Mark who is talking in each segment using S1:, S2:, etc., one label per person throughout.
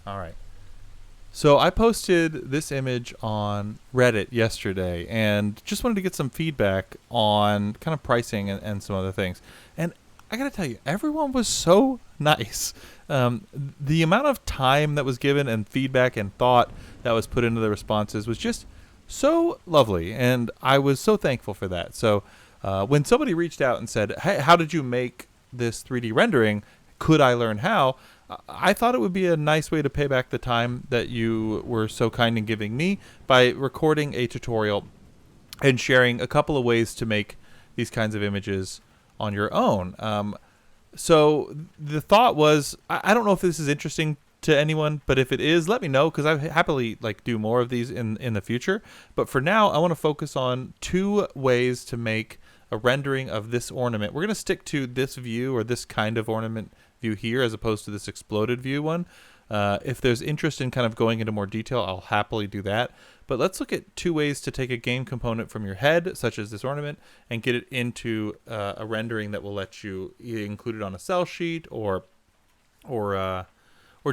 S1: All right. So I posted this image on Reddit yesterday and just wanted to get some feedback on kind of pricing and some other things. And I got to tell you, everyone was so nice. The amount of time that was given and feedback and thought that was put into the responses was just so lovely. And I was so thankful for that. So when somebody reached out and said, "Hey, how did you make this 3D rendering? Could I learn how?" I thought it would be a nice way to pay back the time that you were so kind in giving me by recording a tutorial and sharing a couple of ways to make these kinds of images on your own. So the thought was, I don't know if this is interesting to anyone, but if it is, let me know, because I happily do more of these in the future. But for now, I want to focus on 2 ways to make a rendering of this ornament. We're going to stick to this view, or this kind of ornament view here, as opposed to this exploded view one. If there's interest in kind of going into more detail, I'll happily do that. But let's look at 2 ways to take a game component from your head, such as this ornament, and get it into a rendering that will let you either include it on a cell sheet or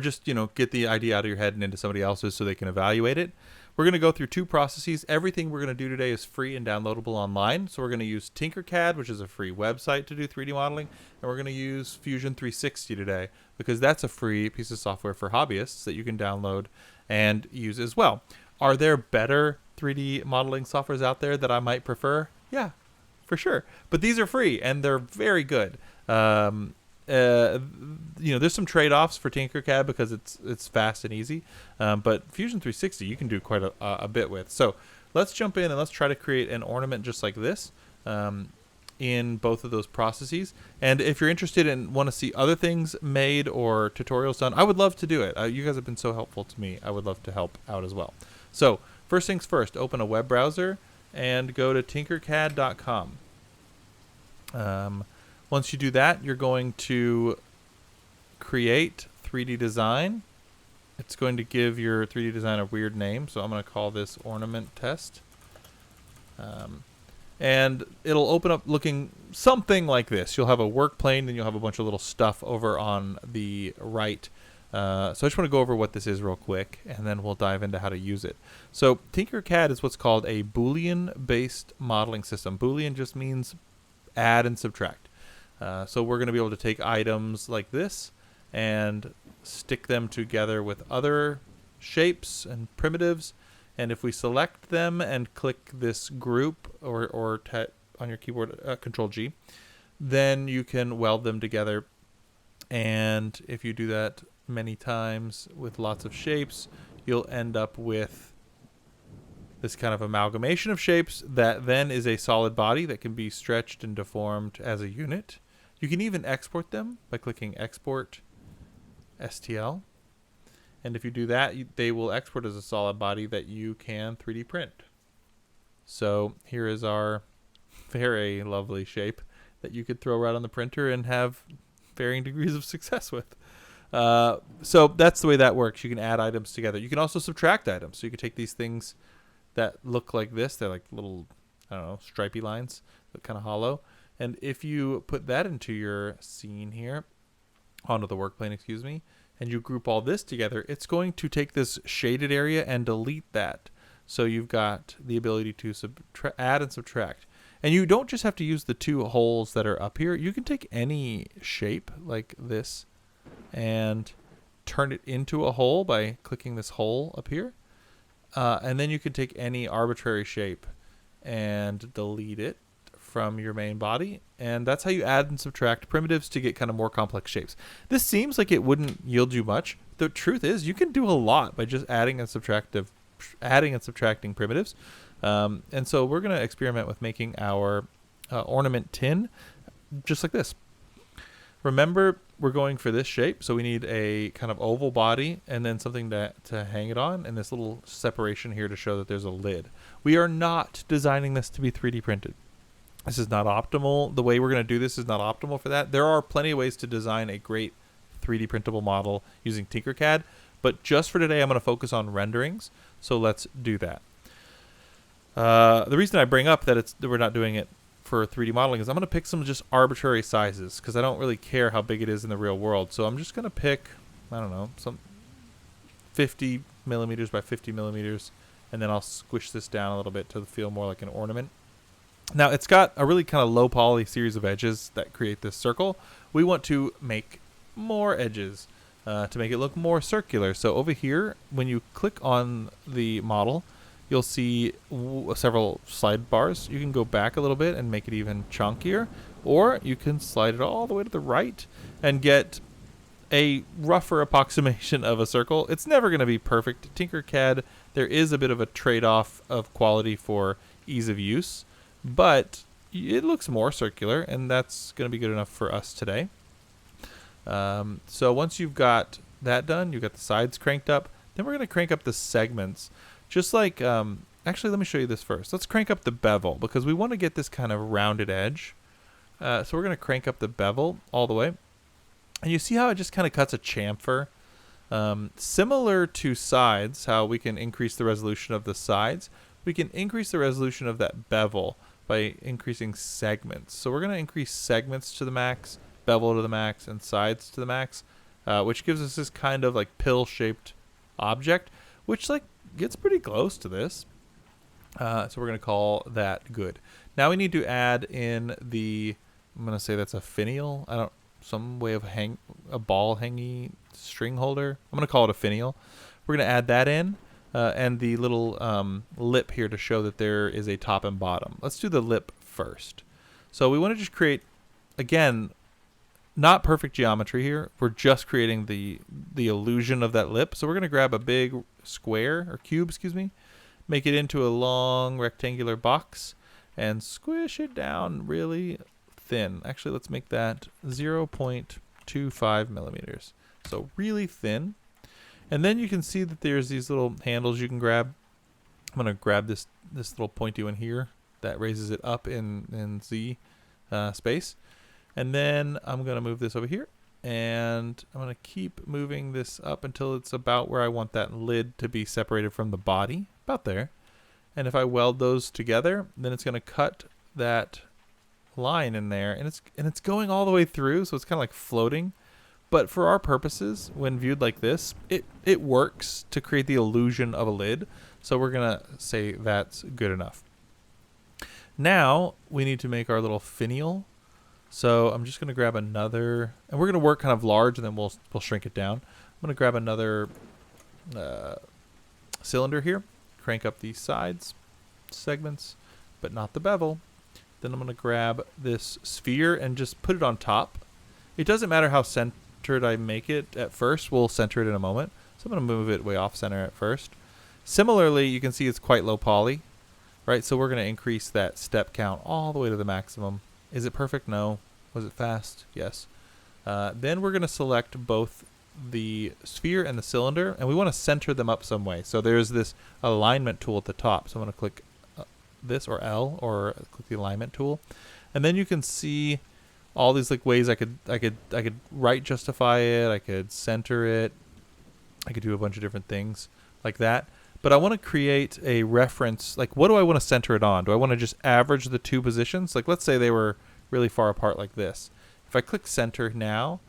S1: just get the idea out of your head and into somebody else's so they can evaluate it. We're going to go through 2 processes. Everything we're going to do today is free and downloadable online. So we're going to use Tinkercad, which is a free website to do 3D modeling. And we're going to use Fusion 360 today because that's a free piece of software for hobbyists that you can download and use as well. Are there better 3D modeling softwares out there that I might prefer? Yeah, for sure. But these are free and they're very good. There's some trade-offs for Tinkercad because it's fast and easy, but Fusion 360 you can do quite a bit with. So let's jump in and let's try to create an ornament just like this in both of those processes. And if you're interested and want to see other things made or tutorials done, I would love to do it. You guys have been so helpful to me. I would love to help out as well. So first things first, open a web browser and go to tinkercad.com. Once you do that, you're going to create 3D design. It's going to give your 3D design a weird name, so I'm going to call this ornament test. And it'll open up looking something like this. You'll have a work plane, then you'll have a bunch of little stuff over on the right. So I just want to go over what this is real quick, and then we'll dive into how to use it. So Tinkercad is what's called a Boolean-based modeling system. Boolean just means add and subtract. So we're going to be able to take items like this and stick them together with other shapes and primitives. And if we select them and click this group or on your keyboard, Control G, then you can weld them together. And if you do that many times with lots of shapes, you'll end up with this kind of amalgamation of shapes that then is a solid body that can be stretched and deformed as a unit. You can even export them by clicking Export STL. And if you do that, they will export as a solid body that you can 3D print. So here is our very lovely shape that you could throw right on the printer and have varying degrees of success with. So that's the way that works. You can add items together. You can also subtract items. So you can take these things that look like this. They're like little, stripy lines that kind of hollow. And if you put that into your scene here, onto the work plane, and you group all this together, it's going to take this shaded area and delete that. So you've got the ability to add and subtract. And you don't just have to use the 2 holes that are up here. You can take any shape like this and turn it into a hole by clicking this hole up here. And then you can take any arbitrary shape and delete it from your main body, and that's how you add and subtract primitives to get kind of more complex shapes. This seems like it wouldn't yield you much. The truth is you can do a lot by just adding and subtracting primitives. And so we're going to experiment with making our ornament tin just like this. Remember, we're going for this shape, so we need a kind of oval body and then something to hang it on, and this little separation here to show that there's a lid. We are not designing this to be 3D printed. This is not optimal. The way we're going to do this is not optimal for that. There are plenty of ways to design a great 3D printable model using Tinkercad, but just for today, I'm going to focus on renderings. So let's do that. The reason I bring up that we're not doing it for 3D modeling is I'm going to pick some just arbitrary sizes because I don't really care how big it is in the real world. So I'm just going to pick, I don't know, some 50 millimeters by 50 millimeters. And then I'll squish this down a little bit to feel more like an ornament. Now, it's got a really kind of low poly series of edges that create this circle. We want to make more edges to make it look more circular. So over here, when you click on the model, you'll see several slide bars. You can go back a little bit and make it even chunkier, or you can slide it all the way to the right and get a rougher approximation of a circle. It's never going to be perfect. Tinkercad, there is a bit of a trade-off of quality for ease of use, but it looks more circular, and that's going to be good enough for us today. So once you've got that done, you've got the sides cranked up, then we're going to crank up the segments. Just like, actually, let me show you this first. Let's crank up the bevel, because we want to get this kind of rounded edge. So we're going to crank up the bevel all the way. And you see how it just kind of cuts a chamfer? Similar to sides, how we can increase the resolution of the sides, we can increase the resolution of that bevel by increasing segments. So we're going to increase segments to the max, bevel to the max, and sides to the max, which gives us this kind of like pill-shaped object, which like gets pretty close to this. So we're going to call that good. Now we need to add in the, I'm going to say that's a finial. Some way of a ball hangy string holder. I'm going to call it a finial. We're going to add that in, and the little lip here to show that there is a top and bottom. Let's do the lip first. So we want to just create, again, not perfect geometry here. We're just creating the illusion of that lip. So we're going to grab a big square, or cube, excuse me, make it into a long rectangular box, and squish it down really thin. Actually, let's make that 0.25 millimeters. So really thin. And then you can see that there's these little handles you can grab. I'm going to grab this little pointy one here that raises it up in Z space. And then I'm going to move this over here. And I'm going to keep moving this up until it's about where I want that lid to be separated from the body. About there. And if I weld those together, then it's going to cut that line in there, and it's going all the way through, so it's kind of like floating. But for our purposes, when viewed like this, it works to create the illusion of a lid. So we're gonna say that's good enough. Now we need to make our little finial. So I'm just gonna grab another, and we're gonna work kind of large, and then we'll shrink it down. I'm gonna grab another cylinder here, crank up the sides segments, but not the bevel. Then I'm going to grab this sphere and just put it on top. It doesn't matter how centered I make it at first. We'll center it in a moment. So I'm going to move it way off center at first. Similarly, you can see it's quite low poly, right? So we're going to increase that step count all the way to the maximum. Is it perfect? No. Was it fast? Yes. Then we're going to select both the sphere and the cylinder, and we want to center them up some way. So there's this alignment tool at the top. So I'm going to click this or L, or click the alignment tool, and then you can see all these like ways I could right justify it, I could center it, I could do a bunch of different things like that. But I want to create a reference, like what do I want to center it on? Do I want to just average the two positions? Like let's say they were really far apart like this. If I click center now,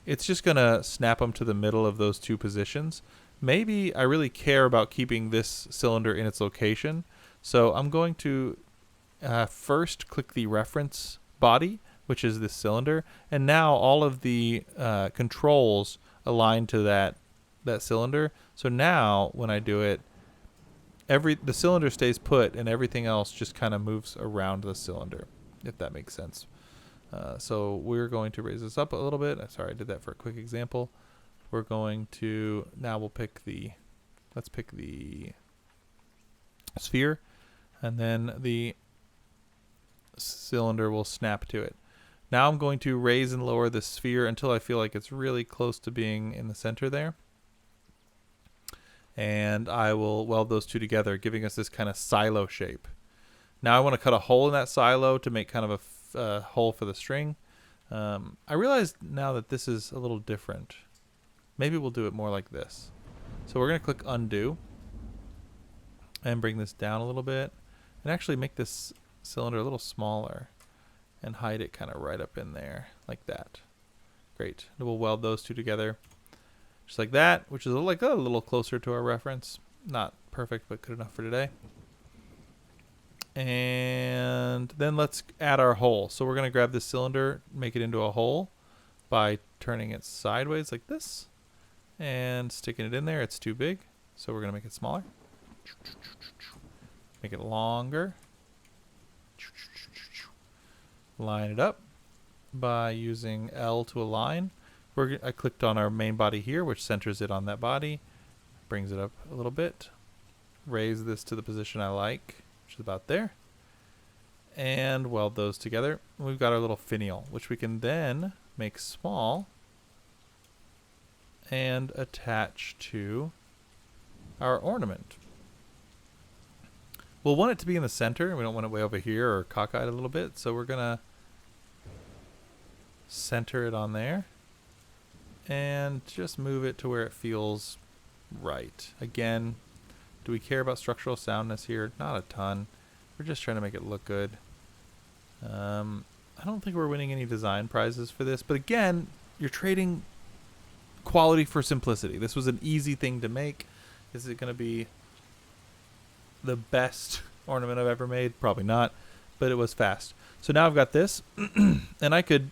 S1: it's just gonna snap them to the middle of those two positions. Maybe I really care about keeping this cylinder in its location. So I'm going to first click the reference body, which is this cylinder, and now all of the controls align to that cylinder. So now when I do it, the cylinder stays put, and everything else just kind of moves around the cylinder, if that makes sense. So we're going to raise this up a little bit. Sorry, I did that for a quick example. We're going to, now we'll pick let's pick the sphere, and then the cylinder will snap to it. Now I'm going to raise and lower the sphere until I feel like it's really close to being in the center there. And I will weld those two together, giving us this kind of silo shape. Now I want to cut a hole in that silo to make kind of a hole for the string. I realize now that this is a little different. Maybe we'll do it more like this. So we're going to click undo and bring this down a little bit, and actually make this cylinder a little smaller and hide it kind of right up in there like that. Great. And we'll weld those two together. just like that, which is like a little closer to our reference. Not perfect, but good enough for today. And then let's add our hole. So we're going to grab this cylinder, make it into a hole by turning it sideways like this and sticking it in there. It's too big, so we're going to make it smaller. Make it longer. Line it up by using L to align. I clicked on our main body here, which centers it on that body. Brings it up a little bit. Raise this to the position I like, which is about there. And weld those together. We've got our little finial, which we can then make small and attach to our ornament. We'll want it to be in the center. We don't want it way over here or cockeyed a little bit. So we're going to center it on there and just move it to where it feels right. Again, do we care about structural soundness here? Not a ton. We're just trying to make it look good. I don't think we're winning any design prizes for this, but again, you're trading quality for simplicity. This was an easy thing to make. Is it going to be the best ornament I've ever made? Probably not, but it was fast. So now I've got this, and I could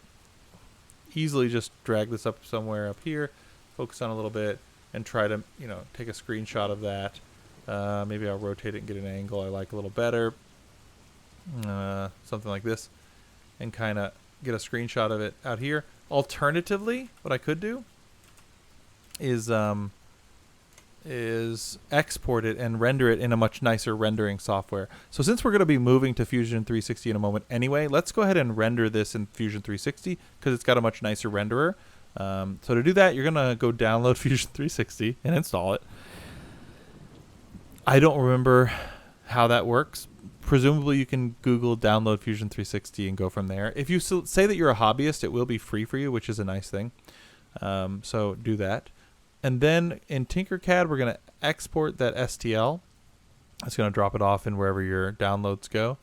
S1: easily just drag this up somewhere up here, focus on a little bit, and try to, take a screenshot of that. Maybe I'll rotate it and get an angle I like a little better. Something like this, and kind of get a screenshot of it out here. Alternatively, what I could do is export it and render it in a much nicer rendering software. So since we're going to be moving to Fusion 360 in a moment anyway, let's go ahead and render this in Fusion 360 because it's got a much nicer renderer. So to do that, you're going to go download Fusion 360 and install it. I don't remember how that works. Presumably you can Google download Fusion 360 and go from there. If you say that you're a hobbyist, it will be free for you, which is a nice thing. So do that. And then in Tinkercad, we're going to export that STL. It's going to drop it off in wherever your downloads go.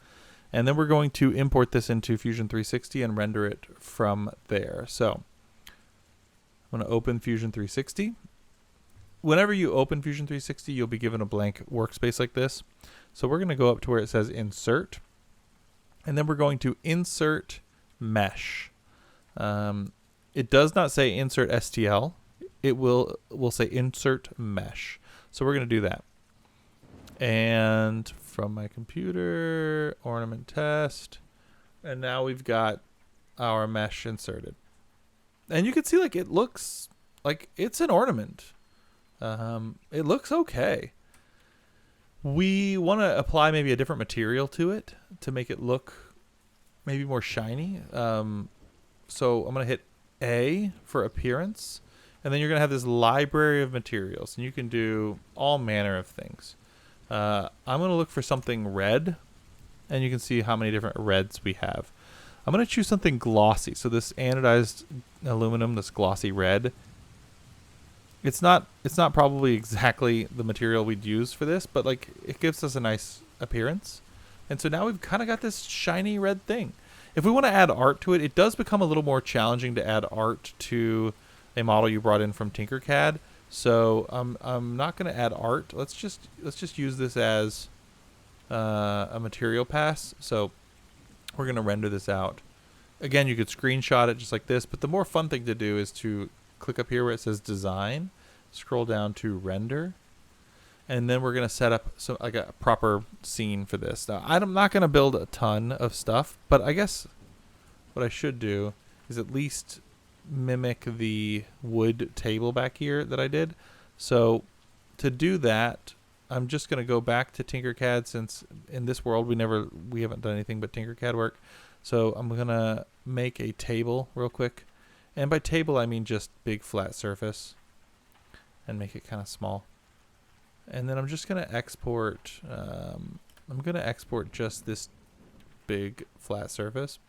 S1: And then we're going to import this into Fusion 360 and render it from there. So I'm going to open Fusion 360. Whenever you open Fusion 360, you'll be given a blank workspace like this. So we're going to go up to where it says Insert. And then we're going to Insert Mesh. It does not say Insert STL. It will say Insert Mesh. So we're going to do that. And from my computer, ornament test. And now we've got our mesh inserted. And you can see like it looks like it's an ornament. It looks okay. We want to apply maybe a different material to it to make it look maybe more shiny. So I'm going to hit A for appearance. And then you're going to have this library of materials. And you can do all manner of things. I'm going to look for something red. And you can see how many different reds we have. I'm going to choose something glossy. So this anodized aluminum, this glossy red. It's not probably exactly the material we'd use for this, but like it gives us a nice appearance. And so now we've kind of got this shiny red thing. If we want to add art to it, it does become a little more challenging to add art to a model you brought in from Tinkercad. So I'm not going to add art. Let's just use this as a material pass. So we're going to render this out. Again, you could screenshot it just like this, but the more fun thing to do is to click up here where it says design, scroll down to render, and then we're going to set up like a proper scene for this. Now, I'm not going to build a ton of stuff, but I guess what I should do is at least mimic the wood table back here that I did. So to do that, I'm just going to go back to Tinkercad, since in this world we haven't done anything but Tinkercad work. So I'm going to make a table real quick. And by table, I mean just big flat surface, and make it kind of small. And then I'm just going to export, just this big flat surface.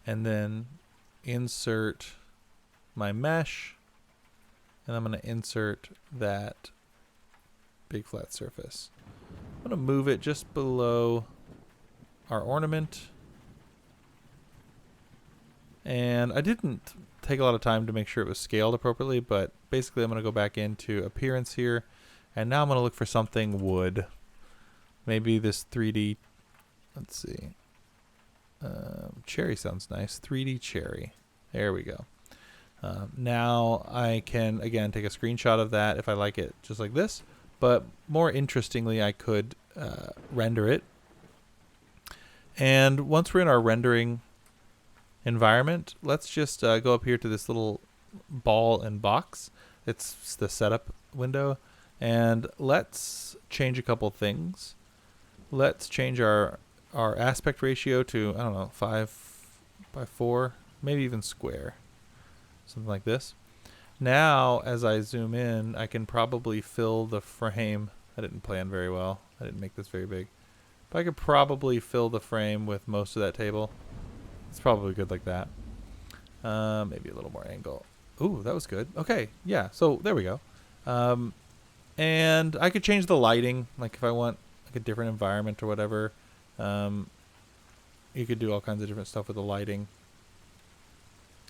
S1: And then insert my mesh, and I'm going to insert that big flat surface. I'm going to move it just below our ornament. And I didn't take a lot of time to make sure it was scaled appropriately, but basically I'm going to go back into appearance here, and now I'm going to look for something wood. Maybe this 3D, let's see, cherry sounds nice. 3D cherry. There we go. Now I can, again, take a screenshot of that if I like it just like this, but more interestingly, I could render it. And once we're in our rendering environment, let's just go up here to this little ball and box. It's the setup window, and let's change a couple things. Let's change our aspect ratio to, I don't know, 5:4, maybe even square, something like this. Now as I zoom in, I can probably fill the frame. I didn't plan very well. I didn't make this very big, but I could probably fill the frame with most of that table. It's probably good like that. Maybe a little more angle. Ooh, that was good. Okay, yeah, so there we go. And I could change the lighting, like if I want like a different environment or whatever. You could do all kinds of different stuff with the lighting.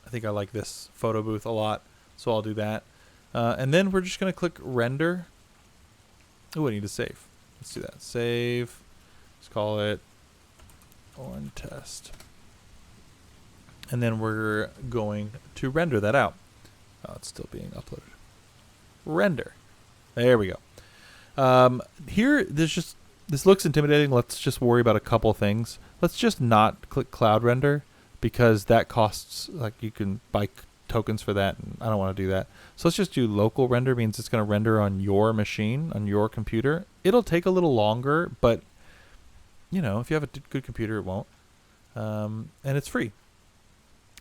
S1: I think I like this photo booth a lot, so I'll do that. And then we're just going to click render. Ooh, I need to save. Let's do that. Save. Let's call it Orn Test. And then we're going to render that out. Oh, it's still being uploaded. Render. There we go. Here, this looks intimidating. Let's just worry about a couple things. Let's just not click cloud render, because that costs, like, you can buy tokens for that, and I don't want to do that. So let's just do local render. Means it's going to render on your machine, on your computer. It'll take a little longer, but you know, if you have a good computer, it won't. And it's free.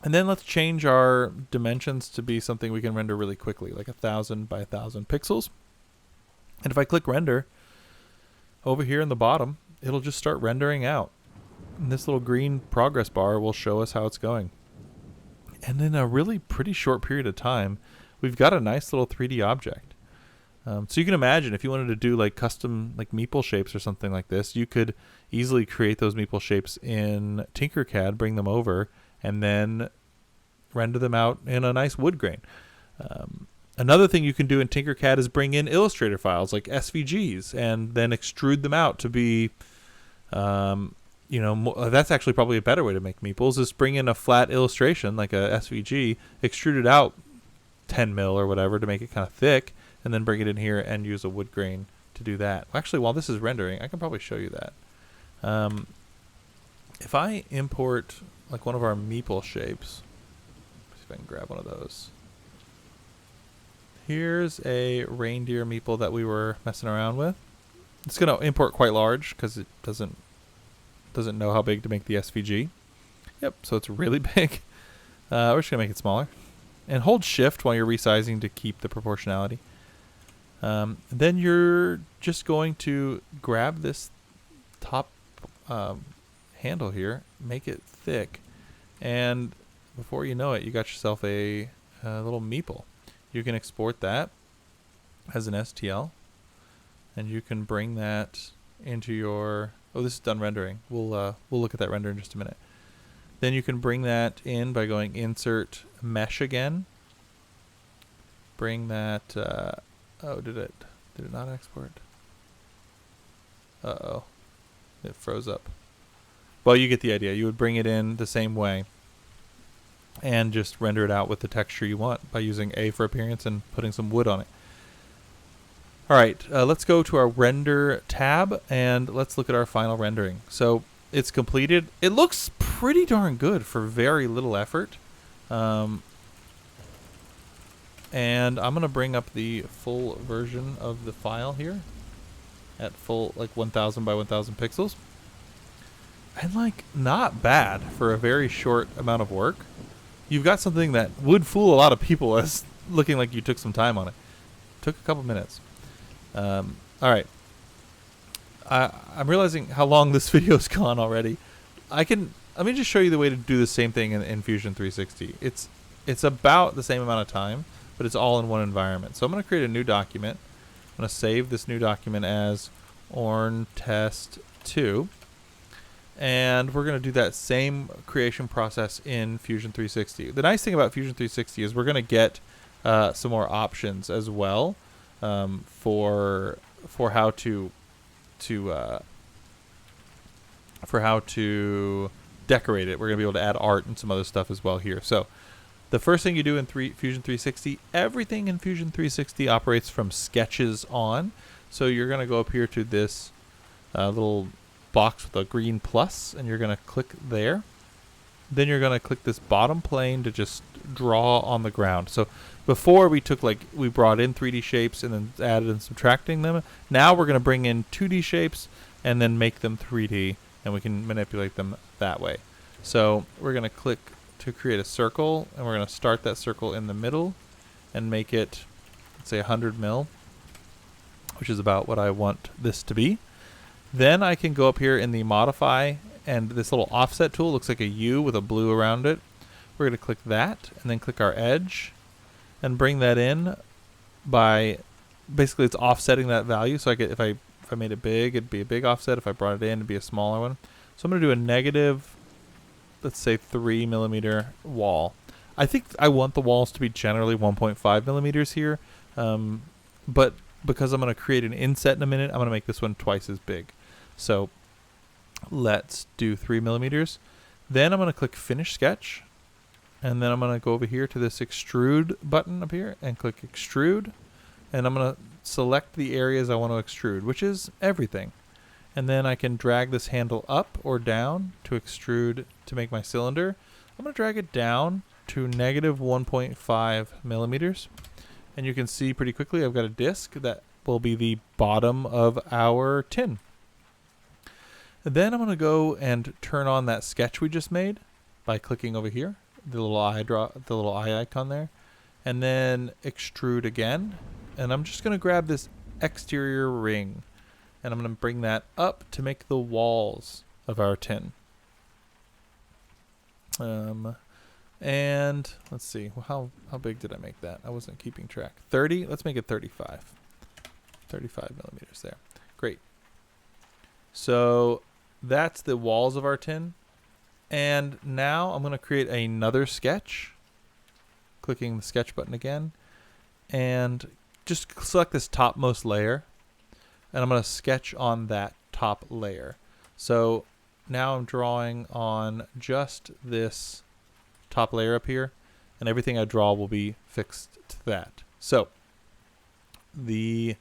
S1: And then let's change our dimensions to be something we can render really quickly, like 1,000 by 1,000 pixels. And if I click render, over here in the bottom, it'll just start rendering out. And this little green progress bar will show us how it's going. And in a really pretty short period of time, we've got a nice little 3D object. So you can imagine if you wanted to do like custom like meeple shapes or something like this, you could easily create those meeple shapes in Tinkercad, bring them over, and then render them out in a nice wood grain. Another thing you can do in Tinkercad is bring in Illustrator files like SVGs and then extrude them out to be, that's actually probably a better way to make meeples, is bring in a flat illustration like a SVG, extrude it out 10 mil or whatever to make it kind of thick, and then bring it in here and use a wood grain to do that. Actually, while this is rendering, I can probably show you that. If I import like one of our meeple shapes, see if I can grab one of those. Here's a reindeer meeple that we were messing around with. It's going to import quite large because it doesn't know how big to make the SVG. Yep, so it's really big. We're just going to make it smaller. And hold shift while you're resizing to keep the proportionality. Then you're just going to grab this top handle here, make it thick, and before you know it, you got yourself a little meeple. You can export that as an STL, and you can bring that into your... Oh, this is done rendering. We'll look at that render in just a minute. Then you can bring that in by going Insert Mesh again. Bring that... oh, did it not export? Uh-oh. It froze up. Well, you get the idea. You would bring it in the same way and just render it out with the texture you want by using A for appearance and putting some wood on it. All right, let's go to our render tab and let's look at our final rendering. So it's completed. It looks pretty darn good for very little effort. And I'm going to bring up the full version of the file here at full, like 1,000 by 1,000 pixels. And like, not bad for a very short amount of work. You've got something that would fool a lot of people as looking like you took some time on it. Took a couple minutes. All right. I'm realizing how long this video's gone already. Let me just show you the way to do the same thing in Fusion 360. It's about the same amount of time, but it's all in one environment. So I'm going to create a new document. I'm going to save this new document as Orn Test 2. And we're going to do that same creation process in Fusion 360. The nice thing about Fusion 360 is we're going to get some more options as well for how to decorate it. We're going to be able to add art and some other stuff as well here. So the first thing you do in Fusion 360, everything in Fusion 360 operates from sketches on. So you're going to go up here to this little box with a green plus, and you're going to click there. Then you're going to click this bottom plane to just draw on the ground. So before we brought in 3D shapes and then added and subtracting them. Now we're going to bring in 2D shapes and then make them 3D, and we can manipulate them that way. So we're going to click to create a circle, and we're going to start that circle in the middle and make it, let's say 100 mil, which is about what I want this to be. Then I can go up here in the modify, and this little offset tool looks like a U with a blue around it. We're going to click that and then click our edge and bring that in by basically it's offsetting that value. So if I made it big, it'd be a big offset. If I brought it in, it'd be a smaller one. So I'm going to do a negative, let's say 3 millimeter wall. I think I want the walls to be generally 1.5 millimeters here, but because I'm going to create an inset in a minute, I'm going to make this one twice as big. So let's do 3 millimeters. Then I'm going to click Finish Sketch. And then I'm going to go over here to this Extrude button up here and click Extrude. And I'm going to select the areas I want to extrude, which is everything. And then I can drag this handle up or down to extrude to make my cylinder. I'm going to drag it down to negative 1.5 millimeters. And you can see pretty quickly I've got a disc that will be the bottom of our tin. And then I'm going to go and turn on that sketch we just made by clicking over here, the little eye icon there, and then extrude again. And I'm just going to grab this exterior ring, and I'm going to bring that up to make the walls of our tin. And let's see, how big did I make that? I wasn't keeping track. 30. Let's make it 35. 35 millimeters there. Great. So that's the walls of our tin. And now I'm going to create another sketch. Clicking the sketch button again. And just select this topmost layer. And I'm going to sketch on that top layer. So now I'm drawing on just this top layer up here. And everything I draw will be fixed to that. So the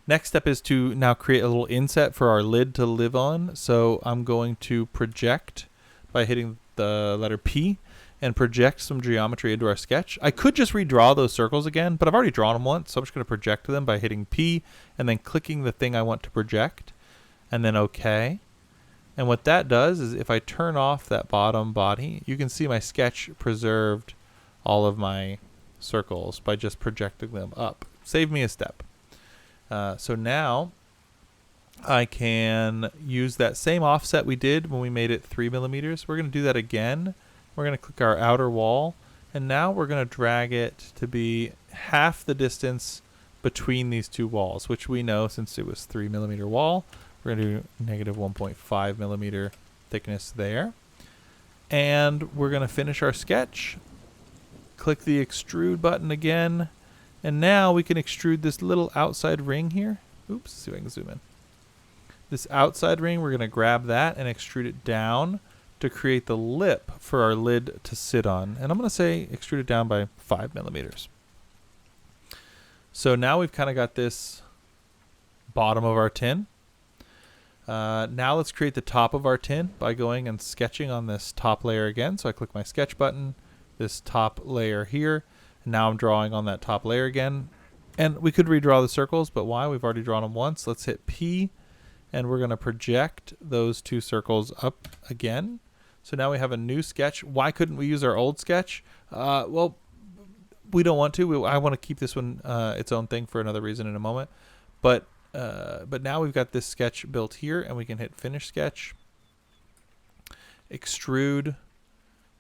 S1: next step is to now create a little inset for our lid to live on. So I'm going to project by hitting the letter P and project some geometry into our sketch. I could just redraw those circles again, but I've already drawn them once, so I'm just going to project them by hitting P and then clicking the thing I want to project, and then OK. And what that does is if I turn off that bottom body, you can see my sketch preserved all of my circles by just projecting them up. Saved me a step. So now I can use that same offset we did when we made it 3 millimeters. We're going to do that again. We're going to click our outer wall, and now we're going to drag it to be half the distance between these two walls, which we know since it was 3 millimeter wall. We're going to do negative 1.5 millimeter thickness there. And we're going to finish our sketch. Click the extrude button again. And now we can extrude this little outside ring here. Oops, see if I can zoom in. This outside ring, we're going to grab that and extrude it down to create the lip for our lid to sit on. And I'm going to say extrude it down by 5 millimeters. So now we've kind of got this bottom of our tin. Now let's create the top of our tin by going and sketching on this top layer again. So I click my sketch button, this top layer here. And now I'm drawing on that top layer again. And we could redraw the circles, but why? We've already drawn them once. Let's hit P, and we're going to project those two circles up again. So now we have a new sketch. Why couldn't we use our old sketch? Well, we don't want to. I want to keep this one its own thing for another reason in a moment. But now we've got this sketch built here, and we can hit Finish Sketch, Extrude,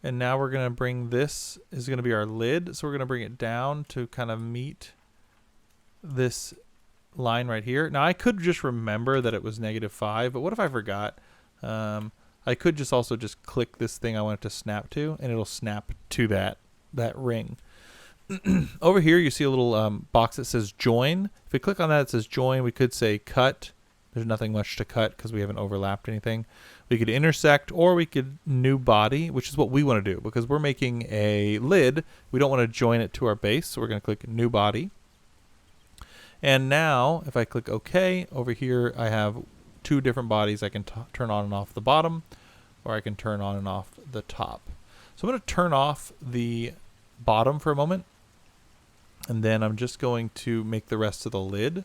S1: and now we're going to bring this is going to be our lid. So we're going to bring it down to kind of meet this line right here. Now I could just remember that it was -5, but what if I forgot? I could just also just click this thing I want it to snap to, and it'll snap to that ring. Over here, you see a little box that says join. If we click on that, it says join. We could say cut. There's nothing much to cut because we haven't overlapped anything. We could intersect, or we could new body, which is what we want to do because we're making a lid. We don't want to join it to our base, so we're going to click new body. And now, if I click OK, over here I have two different bodies. I can turn on and off the bottom, or I can turn on and off the top. So I'm going to turn off the bottom for a moment, and then I'm just going to make the rest of the lid.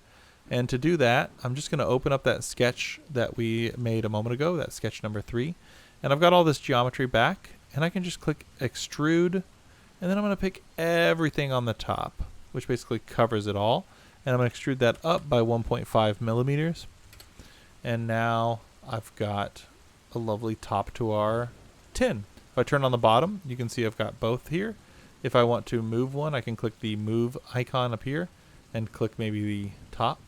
S1: And to do that, I'm just going to open up that sketch that we made a moment ago, that sketch number 3. And I've got all this geometry back, and I can just click extrude, and then I'm going to pick everything on the top, which basically covers it all. And I'm going to extrude that up by 1.5 millimeters. And now I've got a lovely top to our tin. If I turn on the bottom, you can see I've got both here. If I want to move one, I can click the move icon up here and click maybe the top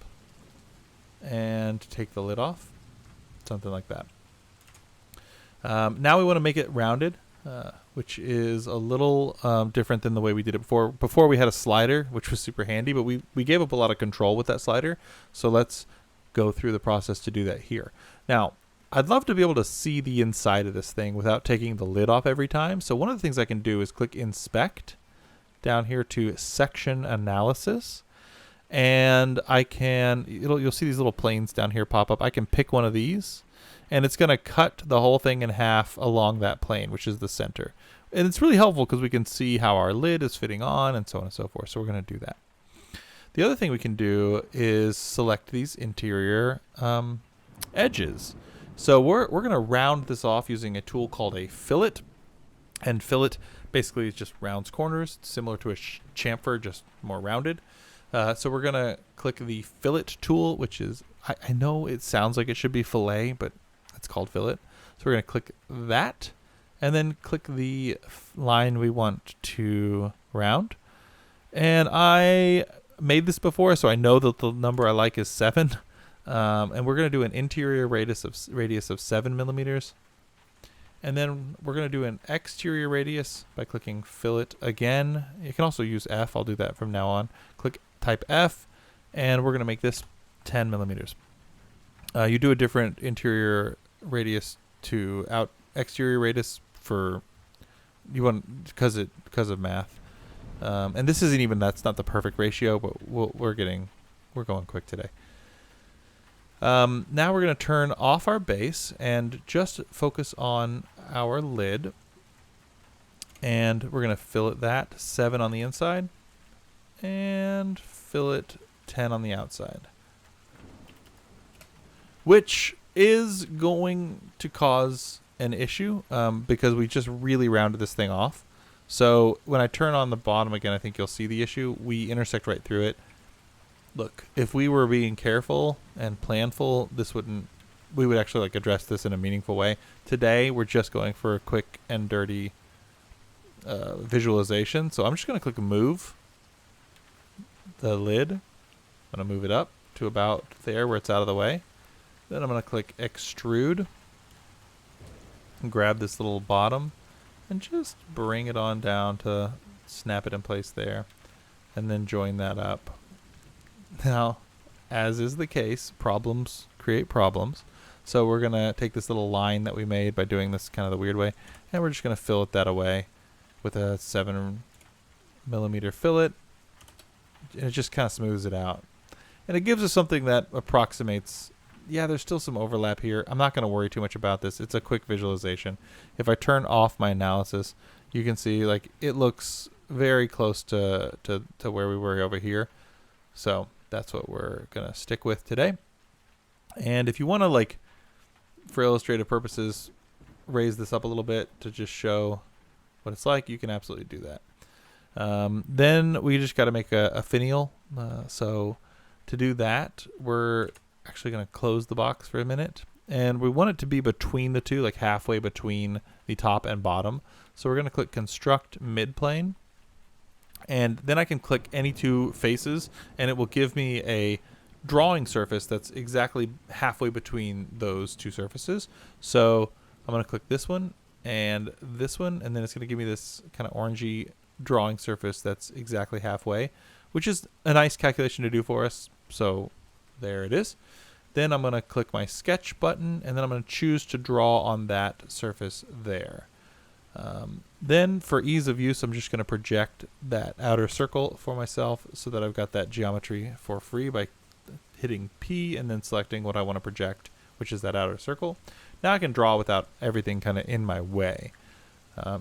S1: and take the lid off, something like that. Now we want to make it rounded, which is a little different than the way we did it before. Before we had a slider, which was super handy, but we gave up a lot of control with that slider. So let's go through the process to do that here. Now, I'd love to be able to see the inside of this thing without taking the lid off every time. So one of the things I can do is click inspect down here to section analysis. And I can, you'll see these little planes down here pop up. I can pick one of these, and it's going to cut the whole thing in half along that plane, which is the center. And it's really helpful because we can see how our lid is fitting on and so on and so forth. So we're going to do that. The other thing we can do is select these interior edges. So we're going to round this off using a tool called a fillet. And fillet basically just rounds corners, similar to a chamfer, just more rounded. So we're going to click the fillet tool, which is, I know it sounds like it should be fillet, but it's called fillet. So we're going to click that, and then click the line we want to round. And I made this before, so I know that the number I like is 7. And we're going to do an interior radius of 7 millimeters. And then we're going to do an exterior radius by clicking fillet again. You can also use F. I'll do that from now on. Type F, and we're going to make this 10 millimeters. You do a different interior radius to exterior radius for you want because of math. And this isn't even, that's not the perfect ratio, but we're going quick today. Now we're going to turn off our base and just focus on our lid, and we're going to fillet that 7 on the inside and fillet 10 on the outside, which is going to cause an issue because we just really rounded this thing off. So when I turn on the bottom again, I think you'll see the issue. We intersect right through it. Look, if we were being careful and planful, we would actually address this in a meaningful way. Today, we're just going for a quick and dirty visualization. So I'm just going to click move the lid. I'm going to move it up to about there where it's out of the way. Then I'm going to click extrude and grab this little bottom and just bring it on down to snap it in place there, and then join that up. Now, as is the case, problems create problems. So we're going to take this little line that we made by doing this kind of the weird way, and we're just going to fillet that away with a 7 millimeter fillet. And it just kind of smooths it out. And it gives us something that approximates, yeah, there's still some overlap here. I'm not going to worry too much about this. It's a quick visualization. If I turn off my analysis, you can see it looks very close to where we were over here. So that's what we're going to stick with today. And if you want to, for illustrative purposes, raise this up a little bit to just show what it's like, you can absolutely do that. Then we just got to make a finial. So to do that, we're actually going to close the box for a minute. And we want it to be between the two, halfway between the top and bottom. So we're going to click construct midplane. And then I can click any two faces, and it will give me a drawing surface that's exactly halfway between those two surfaces. So I'm going to click this one, and then it's going to give me this kind of orangey drawing surface that's exactly halfway, which is a nice calculation to do for us. So there it is. Then I'm going to click my sketch button, and then I'm going to choose to draw on that surface there. Then for ease of use, I'm just going to project that outer circle for myself so that I've got that geometry for free by hitting P and then selecting what I want to project, which is that outer circle. Now I can draw without everything kind of in my way.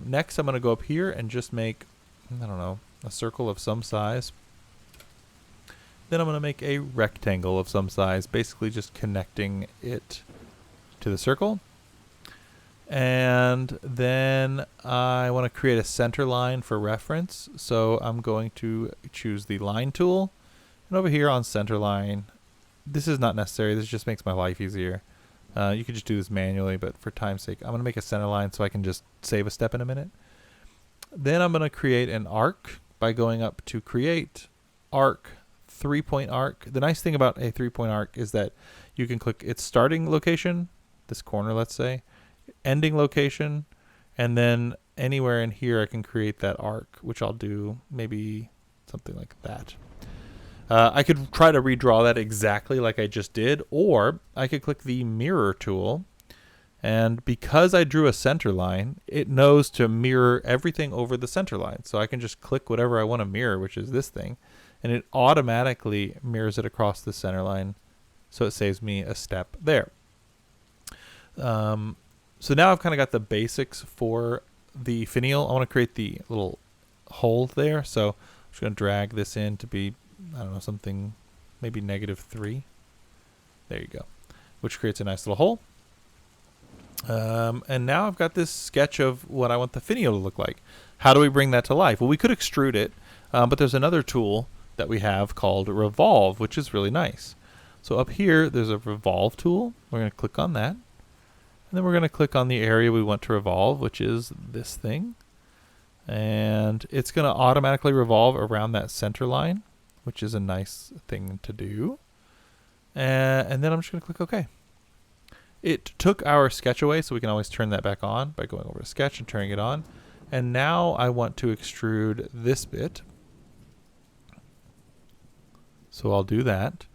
S1: Next, I'm going to go up here and just make, I don't know, a circle of some size. Then I'm going to make a rectangle of some size, basically just connecting it to the circle. And then I want to create a center line for reference. So I'm going to choose the line tool. And over here on center line, this is not necessary. This just makes my life easier. You could just do this manually, but for time's sake, I'm going to make a center line so I can just save a step in a minute. Then I'm going to create an arc by going up to create arc, 3-point arc. The nice thing about a 3-point arc is that you can click its starting location, this corner, let's say, ending location, and then anywhere in here I can create that arc, which I'll do maybe something like that. I could try to redraw that exactly like I just did, or I could click the mirror tool, and because I drew a center line, it knows to mirror everything over the center line. So I can just click whatever I want to mirror, which is this thing, and it automatically mirrors it across the center line, so it saves me a step there. So now I've kind of got the basics for the finial. I want to create the little hole there, so I'm just going to drag this in to be, I don't know, something maybe -3. There you go, which creates a nice little hole. And now I've got this sketch of what I want the finial to look like. How do we bring that to life? Well, we could extrude it, but there's another tool that we have called Revolve, which is really nice. So up here, there's a Revolve tool. We're going to click on that. And then we're going to click on the area we want to revolve, which is this thing. And it's going to automatically revolve around that center line, which is a nice thing to do. And then I'm just going to click OK. It took our sketch away, so we can always turn that back on by going over to sketch and turning it on. And now I want to extrude this bit. So I'll do that.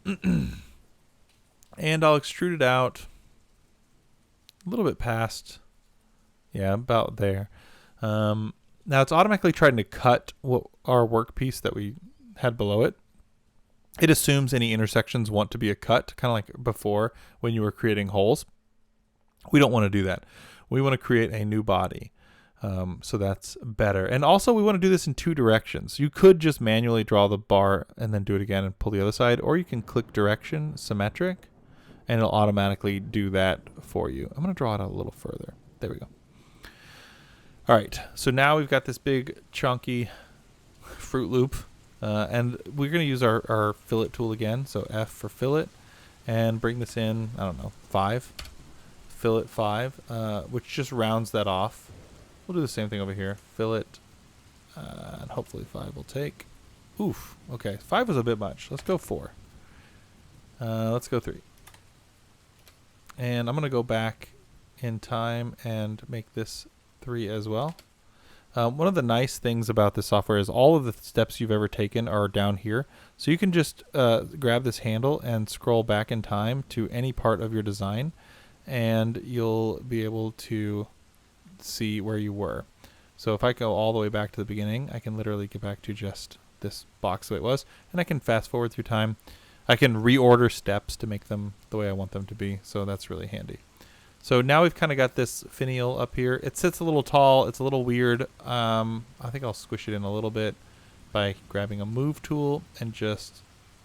S1: And I'll extrude it out a little bit past, yeah, about there. Now it's automatically trying to cut our workpiece that we had below it. It assumes any intersections want to be a cut, kind of like before when you were creating holes. We don't want to do that. We want to create a new body. So that's better. And also we want to do this in 2 directions. You could just manually draw the bar and then do it again and pull the other side, or you can click direction, symmetric, and it'll automatically do that for you. I'm going to draw it out a little further. There we go. All right, so now we've got this big chunky Fruit Loop, and we're going to use our fillet tool again. So F for fillet, and bring this in, I don't know, 5, fillet 5, which just rounds that off. We'll do the same thing over here, fillet, and hopefully 5 will take. Oof, okay, 5 was a bit much. Let's go 4. Let's go 3. And I'm going to go back in time and make this 3 as well. One of the nice things about this software is all of the steps you've ever taken are down here. So you can just grab this handle and scroll back in time to any part of your design, and you'll be able to see where you were. So if I go all the way back to the beginning, I can literally get back to just this box the way it was, and I can fast forward through time. I can reorder steps to make them the way I want them to be, so that's really handy. So now we've kind of got this finial up here. It sits a little tall. It's a little weird. I think I'll squish it in a little bit by grabbing a move tool and just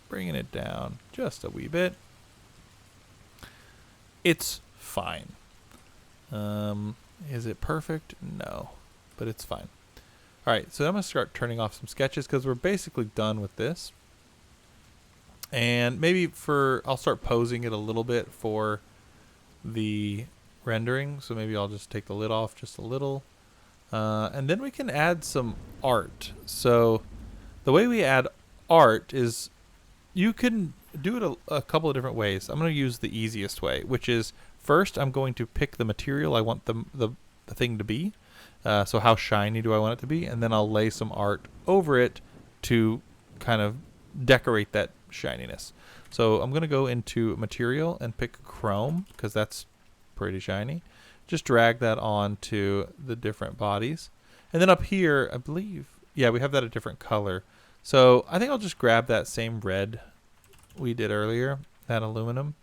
S1: bringing it down just a wee bit. It's fine. Is it perfect? No, but it's fine. All right, so I'm going to start turning off some sketches because we're basically done with this. And maybe I'll start posing it a little bit for the rendering. So maybe I'll just take the lid off just a little. And then we can add some art. So the way we add art is you can do it a couple of different ways. I'm going to use the easiest way, which is first I'm going to pick the material I want the thing to be. So how shiny do I want it to be? And then I'll lay some art over it to kind of decorate that shininess. So I'm going to go into material and pick chrome because that's pretty shiny. Just drag that on to the different bodies. And then up here, I believe, yeah, we have that a different color. So I think I'll just grab that same red we did earlier, that aluminum,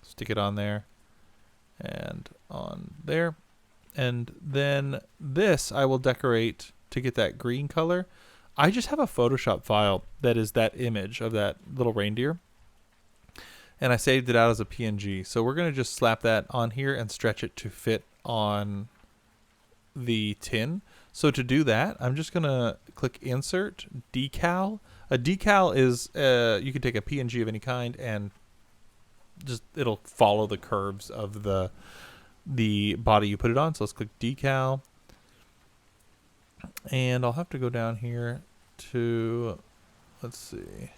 S1: stick it on there and on there. And then this I will decorate to get that green color. I just have a Photoshop file that is that image of that little reindeer. And I saved it out as a PNG. So we're going to just slap that on here and stretch it to fit on the tin. So to do that, I'm just going to click Insert, Decal. A decal is, you can take a PNG of any kind and just, it'll follow the curves of the body you put it on. So let's click Decal. And I'll have to go down here to, let's see.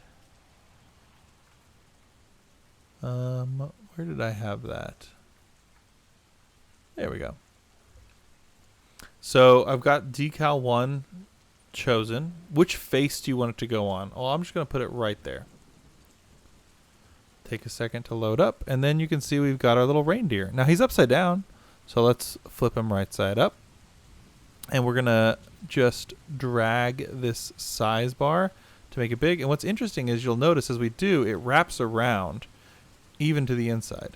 S1: Where did I have that? There we go. So I've got decal 1 chosen. Which face do you want it to go on? Oh, I'm just going to put it right there. Take a second to load up, and then you can see we've got our little reindeer. Now he's upside down, so let's flip him right side up. And we're going to just drag this size bar to make it big. And what's interesting is you'll notice as we do, it wraps around even to the inside.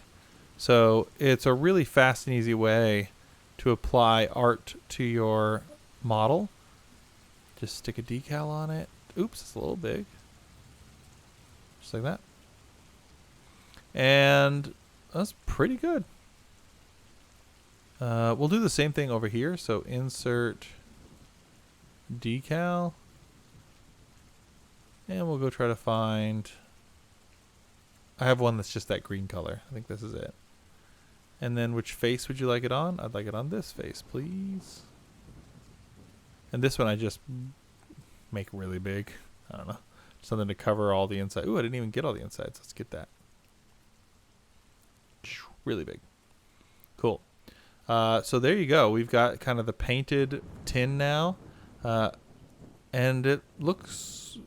S1: So it's a really fast and easy way to apply art to your model. Just stick a decal on it. Oops, it's a little big. Just like that. And that's pretty good. We'll do the same thing over here. So insert decal. And we'll go try to find... I have one that's just that green color. I think this is it. And then which face would you like it on? I'd like it on this face, please. And this one I just make really big. I don't know. Something to cover all the inside. Ooh, I didn't even get all the insides. Let's get that. Really big. Cool. So there you go. We've got kind of the painted tin now. And it looks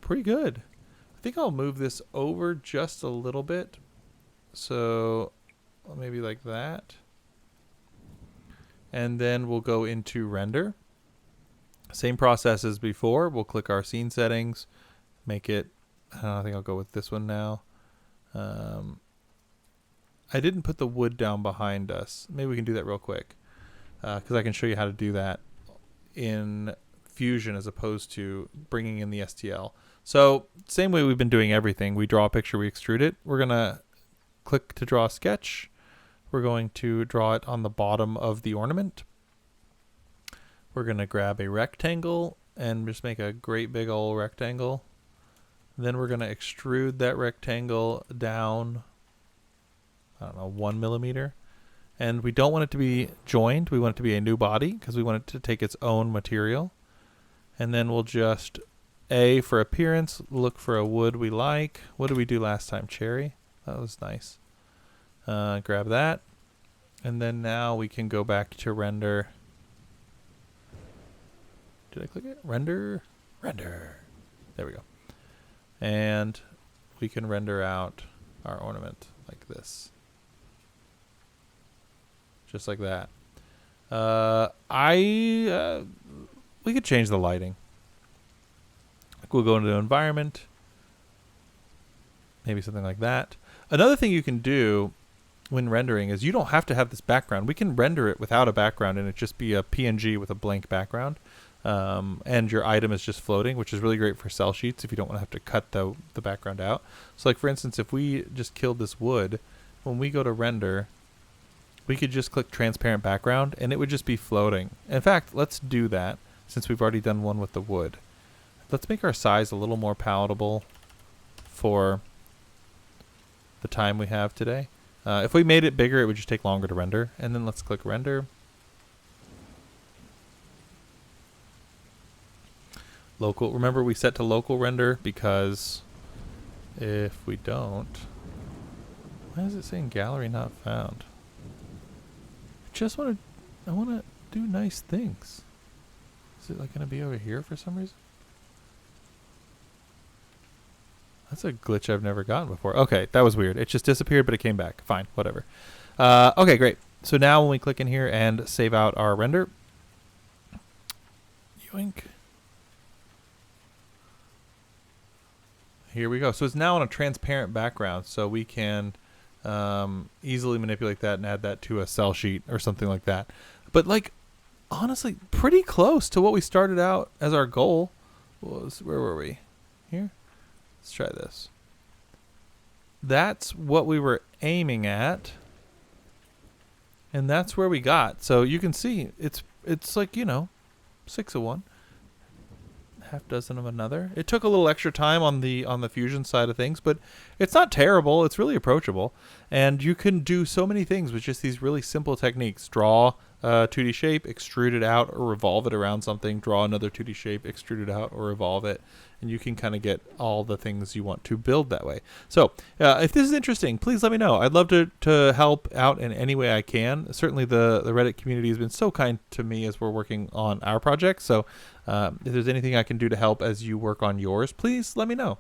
S1: pretty good. I think I'll move this over just a little bit. So maybe like that. And then we'll go into render. Same process as before. We'll click our scene settings. Make it, I think I'll go with this one now. I didn't put the wood down behind us. Maybe we can do that real quick. Because I can show you how to do that in Fusion as opposed to bringing in the STL. So same way we've been doing everything. We draw a picture, we extrude it. We're going to click to draw a sketch. We're going to draw it on the bottom of the ornament. We're going to grab a rectangle and just make a great big old rectangle. Then we're going to extrude that rectangle down, I don't know, 1 millimeter. And we don't want it to be joined. We want it to be a new body because we want it to take its own material. And then we'll just, A, for appearance, look for a wood we like. What did we do last time? Cherry? That was nice. Grab that. And then now we can go back to render. Did I click it? Render. Render. There we go. And we can render out our ornament like this. Just like that. We could change the lighting. We'll go into environment. Maybe something like that. Another thing you can do when rendering is you don't have to have this background. We can render it without a background and it just be a PNG with a blank background. And your item is just floating, which is really great for cell sheets if you don't want to have to cut the background out. So like for instance, if we just killed this wood, when we go to render, we could just click transparent background and it would just be floating. In fact, let's do that since we've already done one with the wood. Let's make our size a little more palatable for the time we have today. If we made it bigger, it would just take longer to render. And then let's click render. Local. Remember, we set to local render because if we don't, why is it saying gallery not found? just want to, I want to do nice things. Is it like going to be over here for some reason? That's a glitch I've never gotten before. Okay, that was weird. It just disappeared, but it came back. Fine, whatever. Okay, great. So now when we click in here and save out our render, yoink. Here we go. So it's now on a transparent background, so we can easily manipulate that and add that to a cell sheet or something like that. But like, honestly, pretty close to what we started out as our goal. Where were we? Here? Let's try this. That's what we were aiming at. And that's where we got. So you can see it's like, 6 of one. Half dozen of another. It took a little extra time on the fusion side of things, but it's not terrible. It's really approachable, and you can do so many things with just these really simple techniques. Draw a 2D shape, extrude it out, or revolve it around something. Draw another 2D shape, extrude it out, or revolve it, and you can kind of get all the things you want to build that way. So if this is interesting, please let me know. I'd love to help out in any way I can. Certainly the Reddit community has been so kind to me as we're working on our project. So if there's anything I can do to help as you work on yours, please let me know.